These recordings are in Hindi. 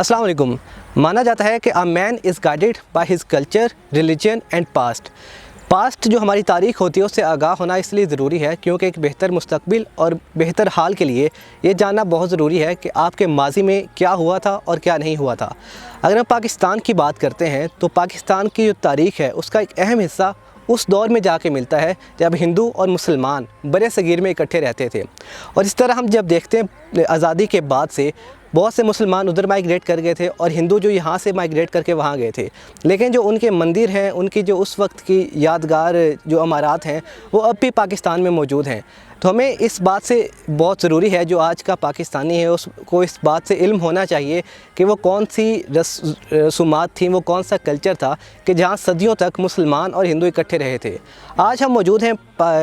अस्सलाम वालेकुम। माना जाता है कि a man is guided by his culture, religion and past जो हमारी तारीख़ होती है उससे आगाह होना इसलिए ज़रूरी है क्योंकि एक बेहतर मुस्तकबिल और बेहतर हाल के लिए ये जानना बहुत ज़रूरी है कि आपके माजी में क्या हुआ था और क्या नहीं हुआ था। अगर हम पाकिस्तान की बात करते हैं तो पाकिस्तान की जो तारीख़ है उसका एक अहम हिस्सा उस दौर में जाके मिलता है जब हिंदू और मुसलमान बड़े सगीर में इकट्ठे रहते थे। और इस तरह हम जब देखते हैं आज़ादी के बाद से बहुत से मुसलमान उधर माइग्रेट कर गए थे और हिंदू जो यहाँ से माइग्रेट करके वहाँ गए थे, लेकिन जो उनके मंदिर हैं, उनकी जो उस वक्त की यादगार जो अमारात हैं वो अब भी पाकिस्तान में मौजूद हैं। तो हमें इस बात से बहुत ज़रूरी है, जो आज का पाकिस्तानी है उसको इस बात से इल्म होना चाहिए कि वो कौन सी रसूमात थी, वो कौन सा कल्चर था कि जहाँ सदियों तक मुसलमान और हिंदू इकट्ठे रहे थे। आज हम मौजूद हैं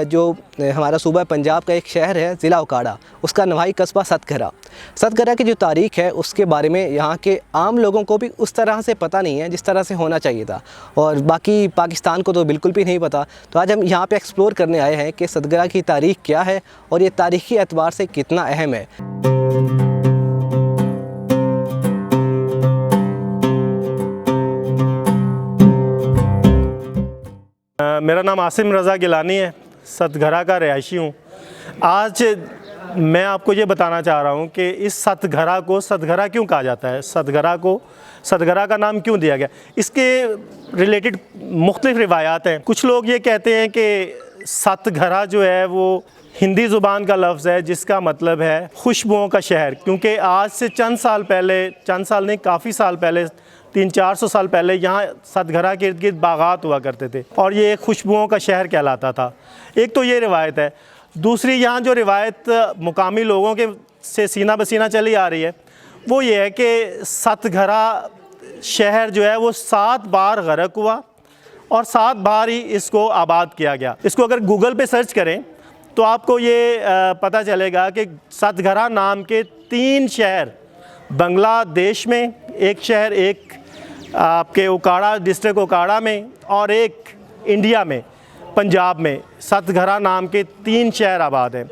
जो हमारा सूबा पंजाब का एक शहर है ज़िला उकाड़ा, उसका नवाही कस्बा सतघरा की जो तारीख़ है उसके बारे में यहाँ के आम लोगों को भी उस तरह से पता नहीं है जिस तरह से होना चाहिए था, और बाकी पाकिस्तान को तो बिल्कुल भी नहीं पता। तो आज हम यहाँ पे एक्सप्लोर करने आए हैं कि सतघरा की तारीख़ क्या है और ये तारीख़ी एतबार से कितना अहम है। मेरा नाम आसिम रज़ा गिलानी है, सतघरा का रिहायशी हूँ। आज मैं आपको ये बताना चाह रहा हूँ कि इस सतघरा को सतघरा क्यों कहा जाता है, सतघरा को सतघरा का नाम क्यों दिया गया। इसके रिलेटेड मुख्तलिफ रिवायात हैं। कुछ लोग ये कहते हैं कि सतघरा जो है वो हिंदी ज़ुबान का लफ्ज़ है जिसका मतलब है खुशबुओं का शहर, क्योंकि आज से चंद साल नहीं काफ़ी साल पहले 300-400 साल पहले यहाँ सतघरा के इर्द गिर्द बागात हुआ करते थे और ये खुशबुओं का शहर कहलाता था। एक तो ये रिवायत है। दूसरी यहाँ जो रिवायत मुकामी लोगों के से सीना बसीना चली आ रही है वो ये है कि सतघरा शहर जो है वो 7 बार गर्क हुआ और 7 बार ही इसको आबाद किया गया। इसको अगर गूगल पे सर्च करें तो आपको ये पता चलेगा कि सतघरा नाम के 3 शहर, बांग्लादेश में एक शहर, एक आपके उकाड़ा डिस्ट्रिक्ट उकाड़ा में, और एक इंडिया में पंजाब में सतघरा नाम के 3 शहर आबाद हैं।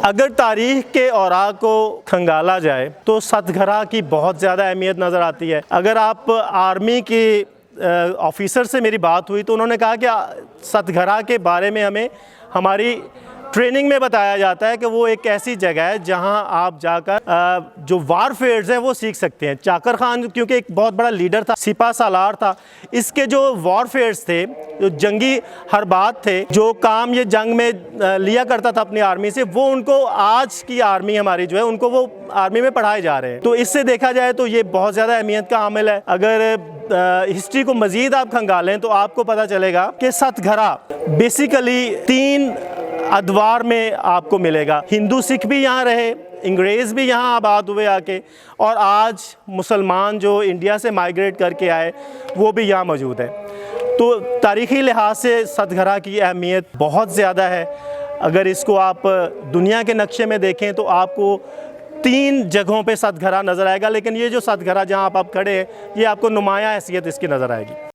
अगर तारीख़ के औराक को खंगाला जाए तो सतघरा की बहुत ज़्यादा अहमियत नज़र आती है। अगर आप आर्मी के ऑफिसर से मेरी बात हुई तो उन्होंने कहा कि सतघरा के बारे में हमें हमारी ट्रेनिंग में बताया जाता है कि वो एक ऐसी जगह है जहां आप जाकर जो वारफेयर्स हैं वो सीख सकते हैं। चाकर खान क्योंकि एक बहुत बड़ा लीडर था, सिपा सालार था, इसके जो वारफेयर्स थे, जो जंगी हरबात थे, जो काम ये जंग में लिया करता था अपनी आर्मी से, वो उनको आज की आर्मी हमारी जो है उनको वो आर्मी में पढ़ाए जा रहे हैं। तो इससे देखा जाए तो ये बहुत ज़्यादा अहमियत का हामिल है। अगर हिस्ट्री को मज़ीद आप खंगालें तो आपको पता चलेगा कि सतघरा बेसिकली 3 अदवार में आपको मिलेगा। हिंदू सिख भी यहाँ रहे, अंग्रेज़ भी यहाँ आबाद हुए आके, और आज मुसलमान जो इंडिया से माइग्रेट करके आए वो भी यहाँ मौजूद है। तो तारीख़ी लिहाज से सतघरा की अहमियत बहुत ज़्यादा है। अगर इसको आप दुनिया के नक्शे में देखें तो आपको 3 जगहों पे सतघरा नज़र आएगा, लेकिन ये जो सतघरा जहाँ आप खड़े हैं ये आपको नुमायाँ हैसियत इसकी नज़र आएगी।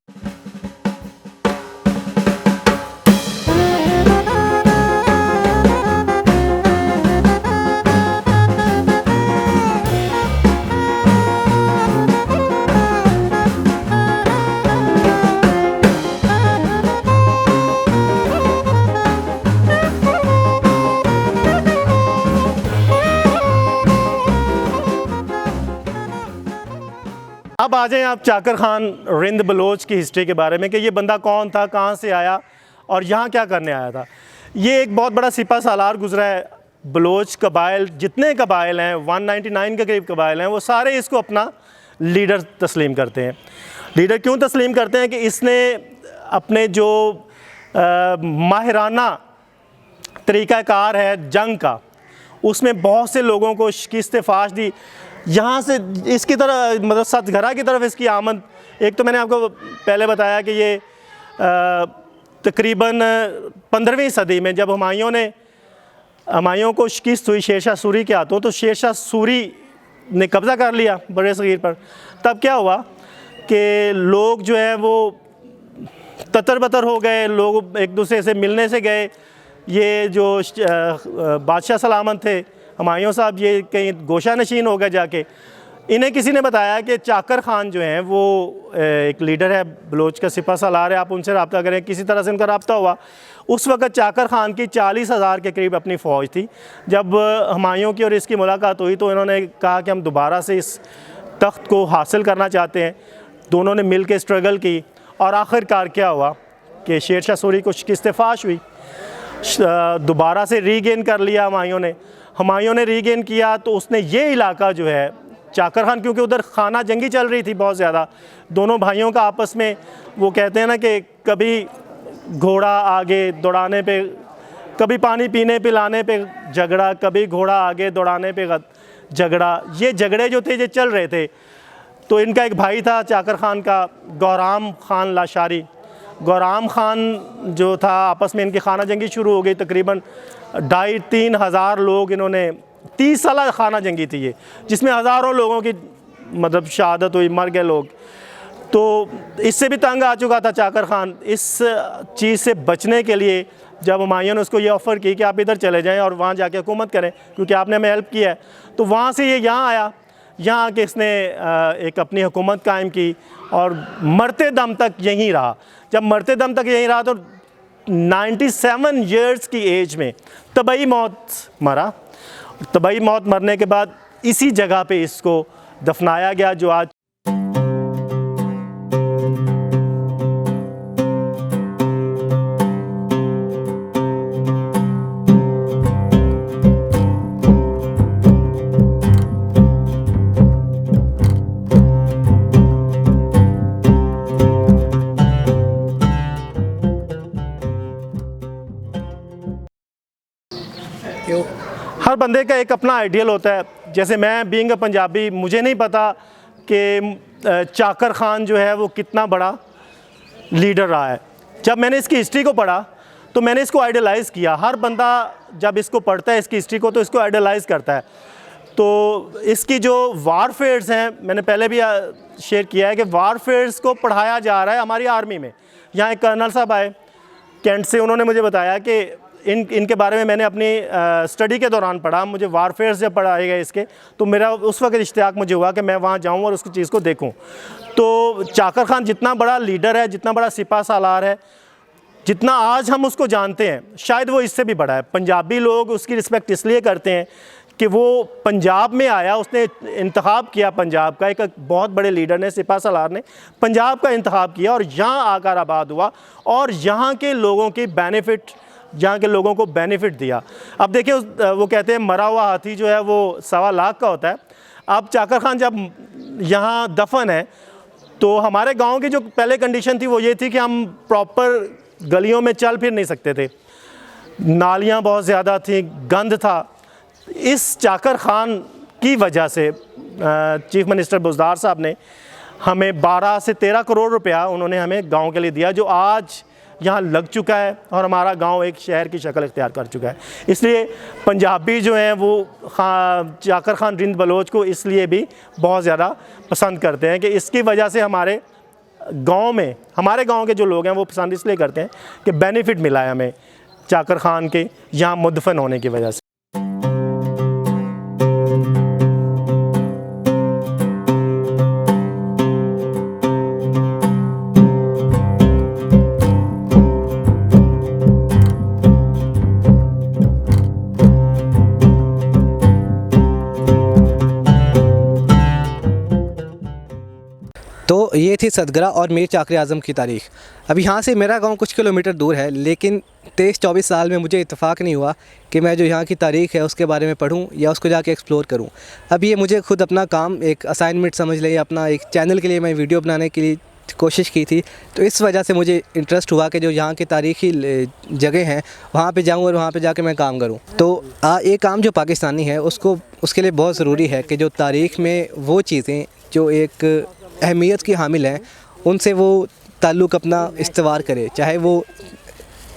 अब आ जाएं आप चाकर खान रिंद बलोच की हिस्ट्री के बारे में कि ये बंदा कौन था, कहाँ से आया और यहाँ क्या करने आया था। ये एक बहुत बड़ा सिपा सालार गुजरा है। बलोच कबाइल जितने कबाइल हैं, 199 के करीब कबाइल हैं, वो सारे इसको अपना लीडर तस्लीम करते हैं। लीडर क्यों तस्लीम करते हैं कि इसने अपने जो माहिराना तरीक़ाकार है जंग का, उसमें बहुत से लोगों को शिकस्त फाश दी। यहाँ से इसकी तरफ मतलब सतघरा की तरफ इसकी आमद, एक तो मैंने आपको पहले बताया कि ये तकरीबन 15वीं सदी में जब हुमायूं को शिकस्त हुई शेरशाह सूरी के हाथों, तो शेरशाह सूरी ने कब्ज़ा कर लिया बड़े सगीर पर। तब क्या हुआ कि लोग जो है वो ततर बतर हो गए, लोग एक दूसरे से मिलने से गए। ये जो बादशाह सलामत थे हुमायूं साहब, ये कहीं गोशा नशीन हो गए जाके। इन्हें किसी ने बताया कि चाकर ख़ान जो हैं वो एक लीडर है, बलोच का सिपा सालार है, आप उनसे रब्ता करें। किसी तरह से उनका रब्ता हुआ। उस वक़्त चाकर ख़ान की 40,000 के करीब अपनी फ़ौज थी। जब हुमायूं की और इसकी मुलाकात हुई तो इन्होंने कहा कि हम दोबारा से इस तख्त को हासिल करना चाहते हैं। दोनों ने मिल के स्ट्रगल की और आखिरकार क्या हुआ कि शेरशाह सूरी को शिकस्त फाश हुई, दोबारा से रीगेन कर लिया हुमायूं ने रीगेन किया। तो उसने ये इलाका जो है चाकर ख़ान, क्योंकि उधर खाना जंगी चल रही थी बहुत ज़्यादा, दोनों भाइयों का आपस में, वो कहते हैं ना कि कभी घोड़ा आगे दौड़ाने पे, कभी पानी पीने पिलाने पे झगड़ा, कभी घोड़ा आगे दौड़ाने पे झगड़ा। ये झगड़े जो थे ये चल रहे थे। तो इनका एक भाई था चाकर ख़ान का, गौराम ख़ान लाशारी। गौराम ख़ान जो था, आपस में इनकी खाना जंगी शुरू हो गई। तकरीबन 2,500-3 हज़ार लोग, इन्होंने 30 साल खाना जंगी थी ये, जिसमें हज़ारों लोगों की मतलब शहादत हुई, मर गए लोग। तो इससे भी तंग आ चुका था चाकर ख़ान। इस चीज़ से बचने के लिए जब हुमायूं ने उसको ये ऑफ़र की कि आप इधर चले जाएं और वहाँ जाके हुकूमत करें, क्योंकि आपने हमें हेल्प किया है, तो वहाँ से ये यहाँ आया। यहाँ आके इसने एक अपनी हुकूमत कायम की और मरते दम तक यहीं रहा। जब मरते दम तक यहीं रहा तो 97 ईयर्स की एज में तबई मौत मरा। तबई मौत मरने के बाद इसी जगह पे इसको दफनाया गया, जो आज हर बंदे का एक अपना आइडियल होता है। जैसे मैं बीइंग अ पंजाबी, मुझे नहीं पता कि चाकर ख़ान जो है वो कितना बड़ा लीडर रहा है। जब मैंने इसकी हिस्ट्री को पढ़ा तो मैंने इसको आइडलाइज़ किया। हर बंदा जब इसको पढ़ता है, इसकी हिस्ट्री को, तो इसको आइडलाइज़ करता है। तो इसकी जो वारफेयर्स हैं, मैंने पहले भी शेयर किया है कि वारफेयर्स को पढ़ाया जा रहा है हमारी आर्मी में। यहाँ एक कर्नल साहब आए कैंट से, उन्होंने मुझे बताया कि इनके बारे में मैंने अपनी स्टडी के दौरान पढ़ा। मुझे वारफेयर्स जब पढ़ाए गए इसके, तो मेरा उस वक्त इश्तियाक मुझे हुआ कि मैं वहाँ जाऊँ और उस चीज़ को देखूँ। तो चाकर ख़ान जितना बड़ा लीडर है, जितना बड़ा सिपा सालार है, जितना आज हम उसको जानते हैं, शायद वो इससे भी बड़ा है। पंजाबी लोग उसकी रिस्पेक्ट इसलिए करते हैं कि वो पंजाब में आया, उसने इंतखाब किया पंजाब का, एक बहुत बड़े लीडर ने, सिपा सालार ने पंजाब का इंतखाब किया और यहाँ आकर आबाद हुआ और यहाँ के लोगों की बेनिफिट, जहाँ के लोगों को बेनिफिट दिया। अब देखिए, वो कहते हैं मरा हुआ हाथी जो है वो 1.25 लाख का होता है। अब चाकर ख़ान जब यहाँ दफन है, तो हमारे गांव की जो पहले कंडीशन थी वो ये थी कि हम प्रॉपर गलियों में चल फिर नहीं सकते थे, नालियाँ बहुत ज़्यादा थी, गंद था। इस चाकर ख़ान की वजह से चीफ मिनिस्टर बुज़दार साहब ने हमें 12 से 13 करोड़ रुपया उन्होंने हमें गांव के लिए दिया, जो आज यहाँ लग चुका है और हमारा गांव एक शहर की शक्ल इख्तियार कर चुका है। इसलिए पंजाबी जो हैं वो चाकर ख़ान रिंद बलोच को इसलिए भी बहुत ज़्यादा पसंद करते हैं कि इसकी वजह से हमारे गांव के जो लोग हैं वो पसंद इसलिए करते हैं कि बेनिफिट मिला है हमें चाकर ख़ान के यहाँ मुदफन होने की वजह से। तो ये थी सतघरा और मीर चाकर आज़म की तारीख़। अब यहाँ से मेरा गांव कुछ किलोमीटर दूर है, लेकिन 23-24 साल में मुझे इत्तेफाक नहीं हुआ कि मैं जो यहाँ की तारीख़ है उसके बारे में पढूं या उसको जाके एक्सप्लोर करूँ। अब ये मुझे खुद अपना काम एक असाइनमेंट समझ लें, अपना एक चैनल के लिए मैं वीडियो बनाने के लिए कोशिश की थी। तो इस वजह से मुझे इंटरेस्ट हुआ कि जो यहाँ की तारीख़ी जगह हैं वहाँ पे जाऊँ और वहाँ पे जाके मैं काम करूँ। तो ये काम जो पाकिस्तानी है उसके लिए बहुत ज़रूरी है कि जो तारीख़ में वो चीज़ें जो एक अहमियत की हामिल हैं उनसे वो ताल्लुक़ अपना इस्तेवार करे, चाहे वो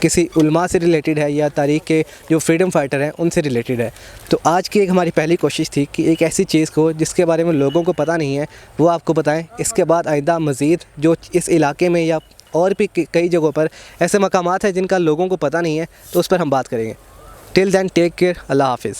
किसी उलमा से रिलेटेड है या तारीख़ के जो फ्रीडम फाइटर हैं उनसे रिलेटेड है। तो आज की एक हमारी पहली कोशिश थी कि एक ऐसी चीज़ को जिसके बारे में लोगों को पता नहीं है वो आपको बताएं। इसके बाद आइंदा मज़ीद जो इस इलाके में या और भी कई जगहों पर ऐसे मकामात हैं जिनका लोगों को पता नहीं है तो उस पर हम बात करेंगे। टिल दैन टेक केयर, अल्लाह हाफिज़।